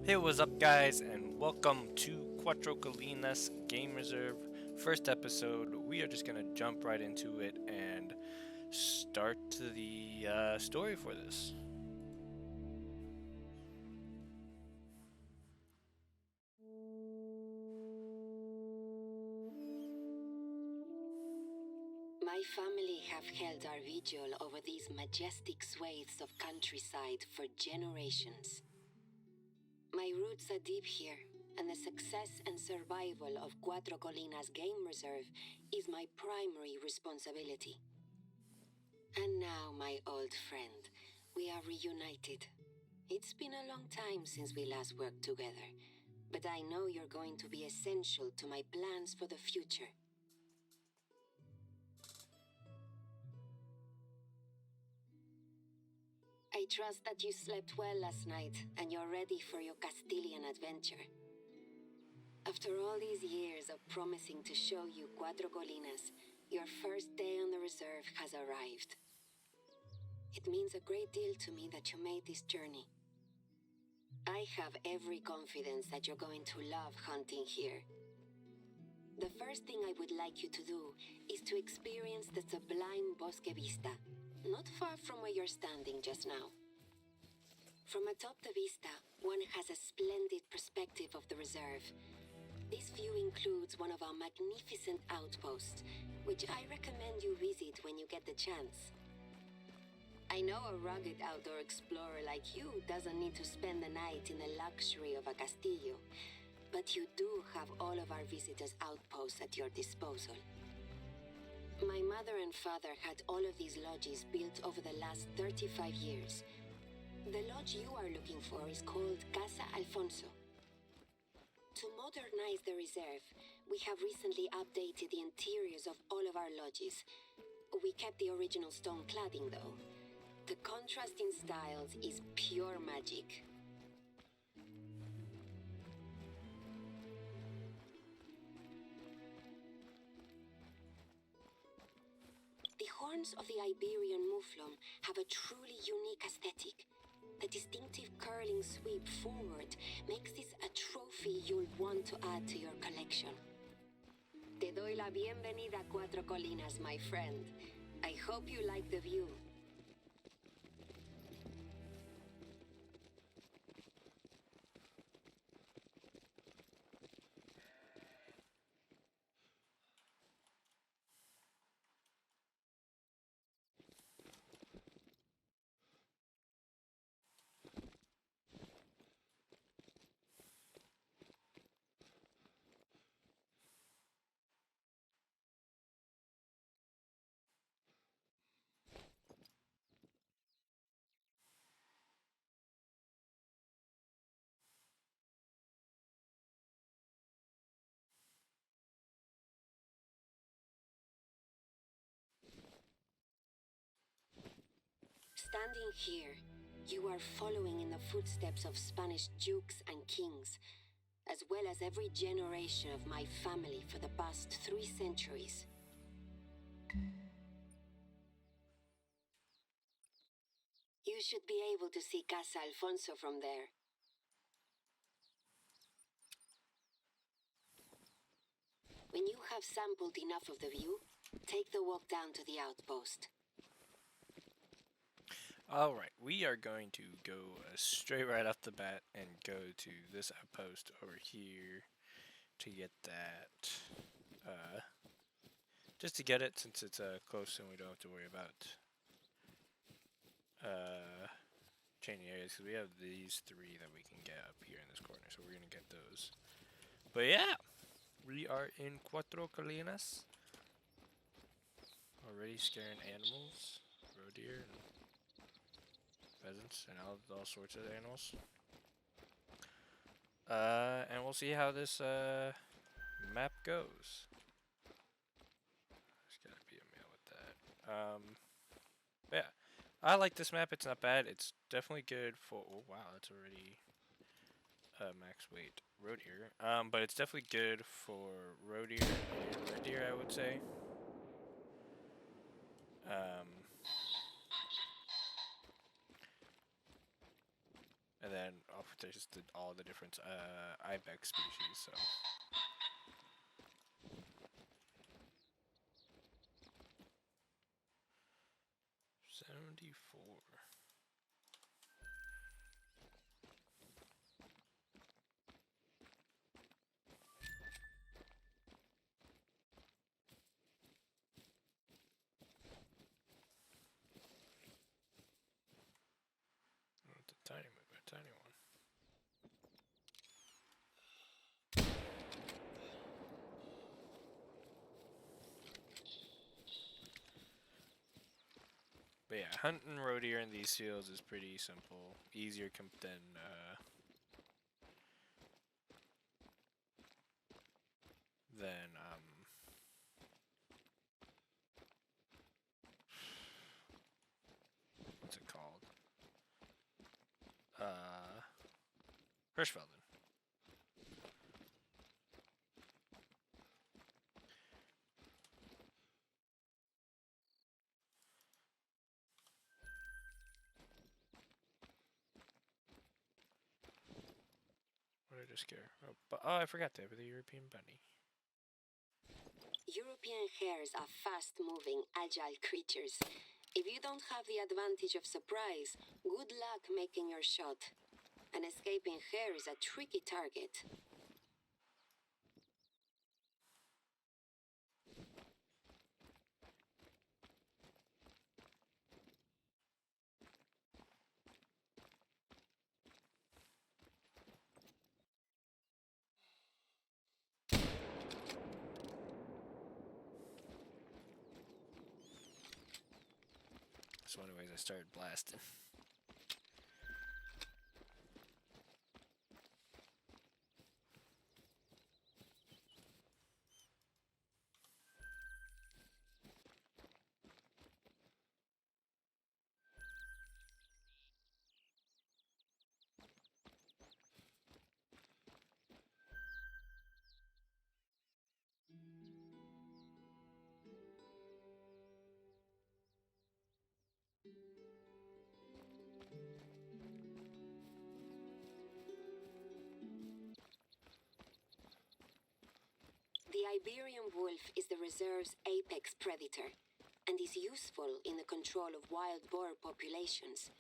Hey, what's up, guys, and welcome to Cuatro Colinas Game Reserve. First episode. We are just gonna jump right into it and start the story for this. My family have held our vigil over these majestic swathes of countryside for generations. My roots are deep here, and the success and survival of Cuatro Colinas Game Reserve is my primary responsibility. And now, my old friend, we are reunited. It's been a long time since we last worked together, but I know you're going to be essential to my plans for the future. I trust that you slept well last night and you're ready for your Castilian adventure. After all these years of promising to show you Cuatro Colinas, your first day on the reserve has arrived. It means a great deal to me that you made this journey. I have every confidence that you're going to love hunting here. The first thing I would like you to do is to experience the sublime Bosque Vista, not far from where you're standing just now. From atop the vista, one has a splendid perspective of the reserve. This view includes one of our magnificent outposts, which I recommend you visit when you get the chance. I know a rugged outdoor explorer like you doesn't need to spend the night in the luxury of a castillo, but you do have all of our visitors' outposts at your disposal. My mother and father had all of these lodges built over the last 35 years. The lodge you are looking for is called Casa Alfonso. To modernize the reserve, we have recently updated the interiors of all of our lodges. We kept the original stone cladding though. The contrast in styles is pure magic. The horns of the Iberian mouflon have a truly unique aesthetic. The distinctive curling sweep forward makes this a trophy you'll want to add to your collection. Te doy la bienvenida a Cuatro Colinas, my friend. I hope you like the view. Standing here, you are following in the footsteps of Spanish dukes and kings, as well as every generation of my family for the past 3 centuries. You should be able to see Casa Alfonso from there. When you have sampled enough of the view, take the walk down to the outpost. Alright, we are going to go straight right off the bat and go to this outpost over here to get that. Just to get it since it's close and we don't have to worry about changing areas because we have these three that we can get up here in this corner, so we're gonna get those. But yeah, we are in Cuatro Colinas. Already scaring animals, roe deer, and pheasants, and all sorts of animals. And we'll see how this map goes. There's gotta be a male with that. Yeah, I like this map. It's not bad. It's definitely good for. Oh wow, that's already max weight roe deer. But it's definitely good for roe deer and red deer, I would say. Um, and then there's all the different ibex species. So 74. It's a tiny one. But yeah, hunting roe deer in these fields is pretty simple. Easier than what's it called? Hirschfelden. What did I just scare? Oh, I forgot they have the European bunny. European hares are fast-moving, agile creatures. If you don't have the advantage of surprise, good luck making your shot. An escaping hare is a tricky target. That's one of the ways I started blasting. The Iberian wolf is the reserve's apex predator and is useful in the control of wild boar populations.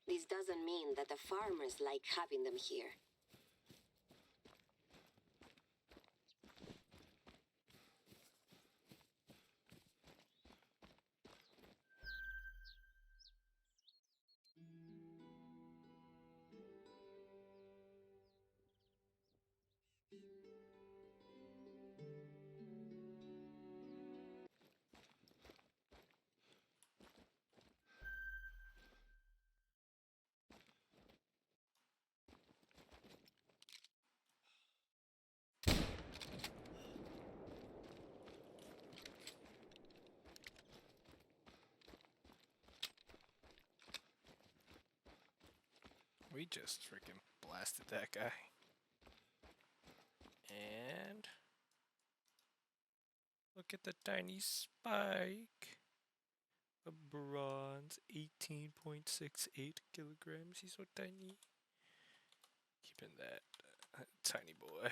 This doesn't mean that the farmers like having them here. We just freaking blasted that guy. And look at the tiny spike. A bronze, 18.68 kilograms. He's so tiny. Keeping that tiny boy.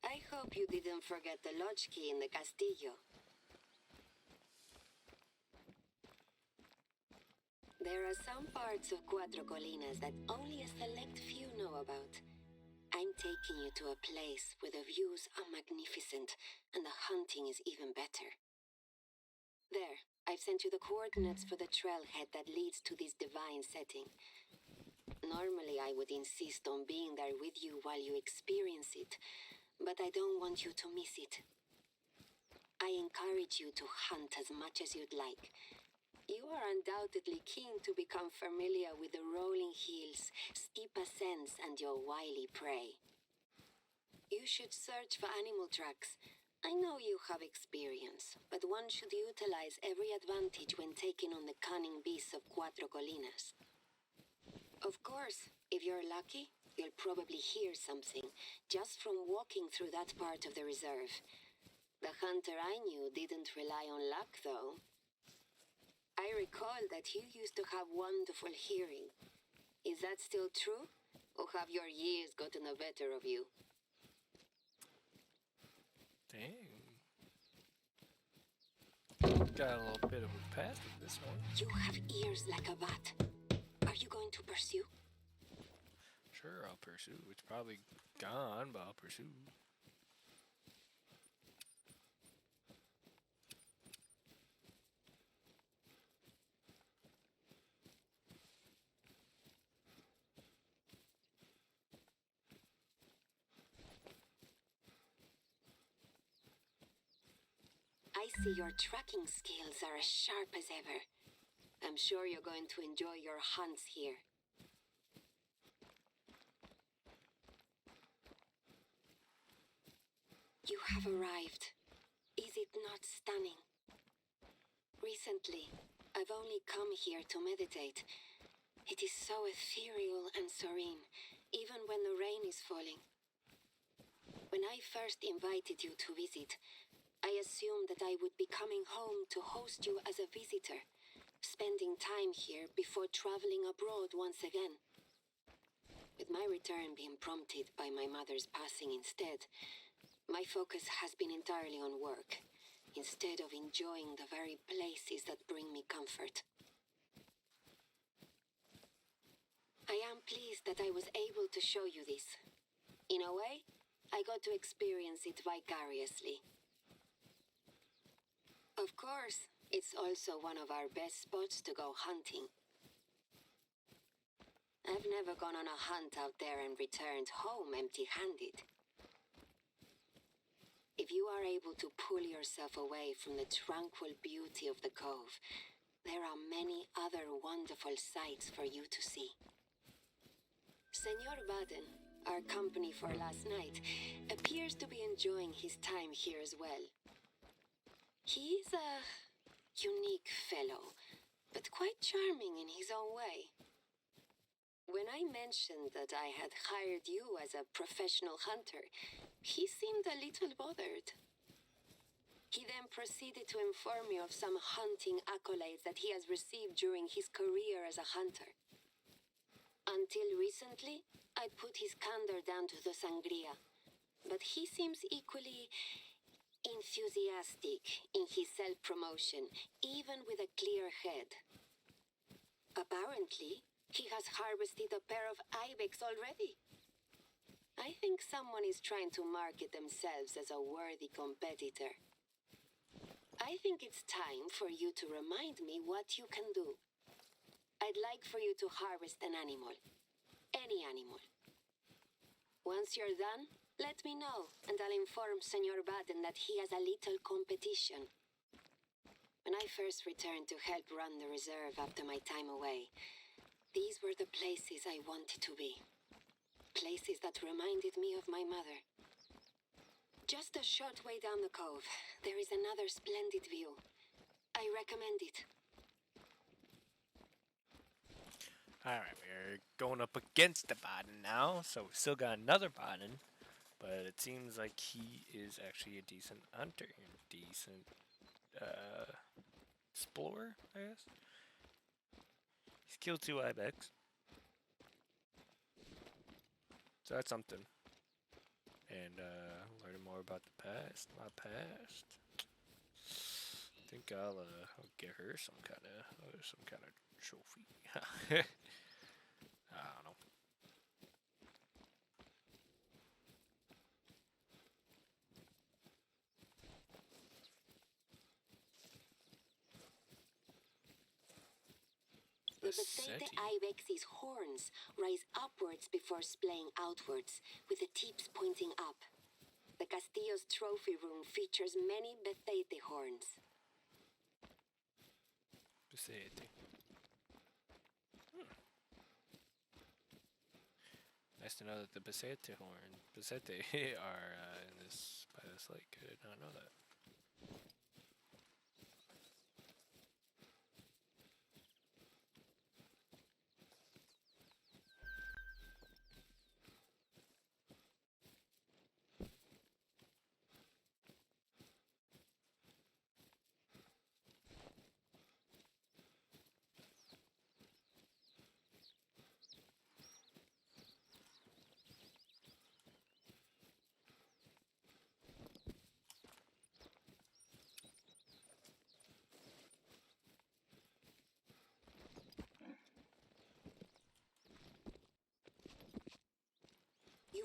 I hope you didn't forget the lodge key in the castillo. There are some parts of Cuatro Colinas that only a select few know about. I'm taking you to a place where the views are magnificent and the hunting is even better. There, I've sent you the coordinates for the trailhead that leads to this divine setting. Normally, I would insist on being there with you while you experience it, but I don't want you to miss it. I encourage you to hunt as much as you'd like. You are undoubtedly keen to become familiar with the rolling hills, steep ascents, and your wily prey. You should search for animal tracks. I know you have experience, but one should utilize every advantage when taking on the cunning beasts of Cuatro Colinas. Of course, if you're lucky, you'll probably hear something just from walking through that part of the reserve. The hunter I knew didn't rely on luck, though. I recall that you used to have wonderful hearing. Is that still true? Or have your years gotten the better of you? Dang. Got a little bit of a past with this one. You have ears like a bat. Are you going to pursue? Sure, I'll pursue. It's probably gone, but I'll pursue. I see your tracking skills are as sharp as ever. I'm sure you're going to enjoy your hunts here. You have arrived. Is it not stunning? Recently, I've only come here to meditate. It is so ethereal and serene, even when the rain is falling. When I first invited you to visit, I assumed that I would be coming home to host you as a visitor, spending time here before traveling abroad once again. With my return being prompted by my mother's passing instead, my focus has been entirely on work, instead of enjoying the very places that bring me comfort. I am pleased that I was able to show you this. In a way, I got to experience it vicariously. Of course, it's also one of our best spots to go hunting. I've never gone on a hunt out there and returned home empty-handed. If you are able to pull yourself away from the tranquil beauty of the cove, there are many other wonderful sights for you to see. Senor Baden, our company for last night, appears to be enjoying his time here as well. He's a unique fellow, but quite charming in his own way. When I mentioned that I had hired you as a professional hunter, he seemed a little bothered. He then proceeded to inform me of some hunting accolades that he has received during his career as a hunter. Until recently, I'd put his candor down to the sangria, but he seems equally enthusiastic in his self-promotion, even with a clear head. Apparently, he has harvested a pair of ibex already. I think someone is trying to market themselves as a worthy competitor. I think it's time for you to remind me what you can do. I'd like for you to harvest an animal. Any animal. Once you're done, let me know, and I'll inform Senor Baden that he has a little competition. When I first returned to help run the reserve after my time away, these were the places I wanted to be. Places that reminded me of my mother. Just a short way down the cove, there is another splendid view. I recommend it. Alright, we're going up against the Baden now, so we still got another Baden, but it seems like he is actually a decent hunter, decent explorer, I guess. He's killed 2 ibex, so that's something. And learning more about the past, my past. I think I'll get her some kind of trophy. I don't know. The Besete ibex's horns rise upwards before splaying outwards, with the tips pointing up. The Castillo's trophy room features many Besete horns. Besete. Nice to know that the Besete are in this by this lake. I did not know that.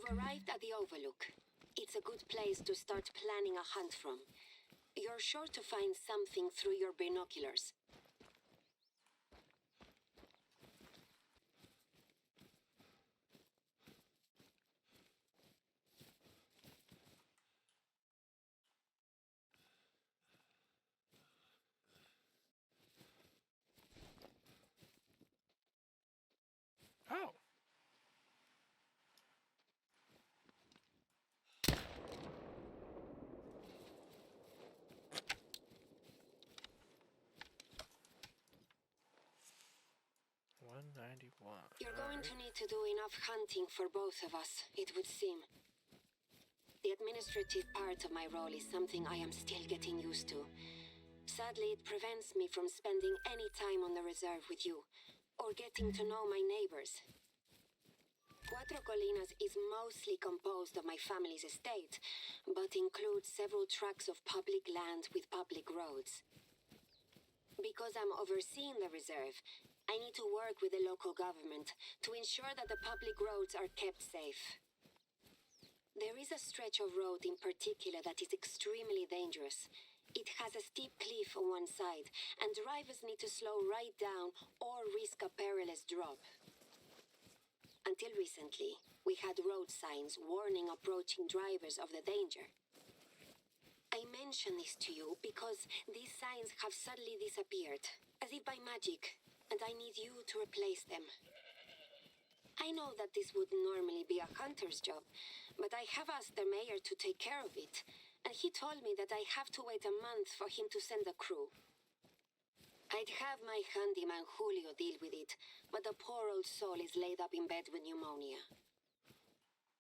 You've arrived at the Overlook. It's a good place to start planning a hunt from. You're sure to find something through your binoculars. Oh. You're going to need to do enough hunting for both of us, it would seem. The administrative part of my role is something I am still getting used to. Sadly, it prevents me from spending any time on the reserve with you, or getting to know my neighbors. Cuatro Colinas is mostly composed of my family's estate, but includes several tracts of public land with public roads. Because I'm overseeing the reserve, I need to work with the local government to ensure that the public roads are kept safe. There is a stretch of road in particular that is extremely dangerous. It has a steep cliff on one side, and drivers need to slow right down or risk a perilous drop. Until recently, we had road signs warning approaching drivers of the danger. I mention this to you because these signs have suddenly disappeared, as if by magic, and I need you to replace them. I know that this would normally be a hunter's job, but I have asked the mayor to take care of it, and he told me that I have to wait a month for him to send a crew. I'd have my handyman Julio deal with it, but the poor old soul is laid up in bed with pneumonia.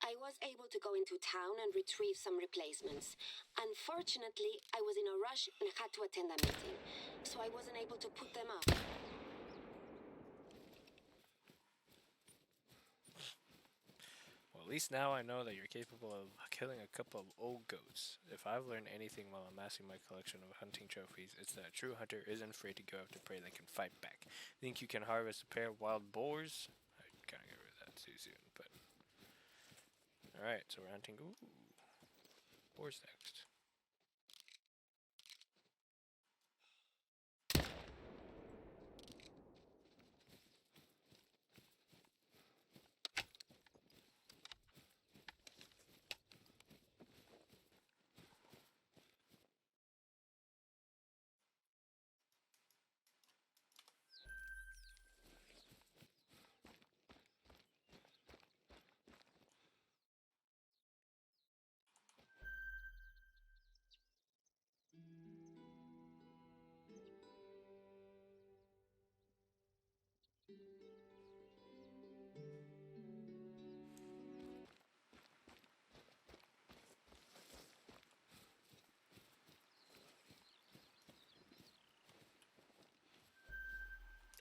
I was able to go into town and retrieve some replacements. Unfortunately, I was in a rush and had to attend a meeting, so I wasn't able to put them up. Well, at least now I know that you're capable of killing a couple of old goats. If I've learned anything while amassing my collection of hunting trophies, it's that a true hunter isn't afraid to go after prey that can fight back. Think you can harvest a pair of wild boars? I kind of got rid of that too soon, but... Alright, so we're hunting... Ooh. Boars next.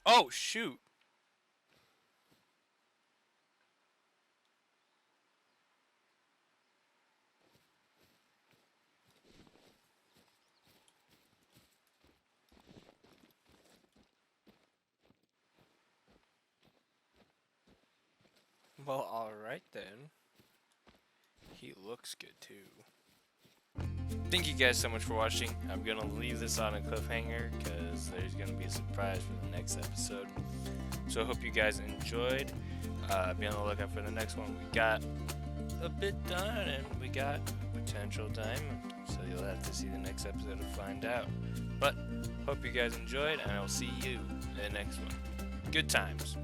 Oh, shoot! Well, alright then. He looks good too. Thank you guys so much for watching. I'm gonna leave this on a cliffhanger because there's gonna be a surprise for the next episode. So I hope you guys enjoyed. Be on the lookout for the next one. We got a bit done and we got potential diamond. So you'll have to see the next episode to find out. But hope you guys enjoyed and I'll see you in the next one. Good times.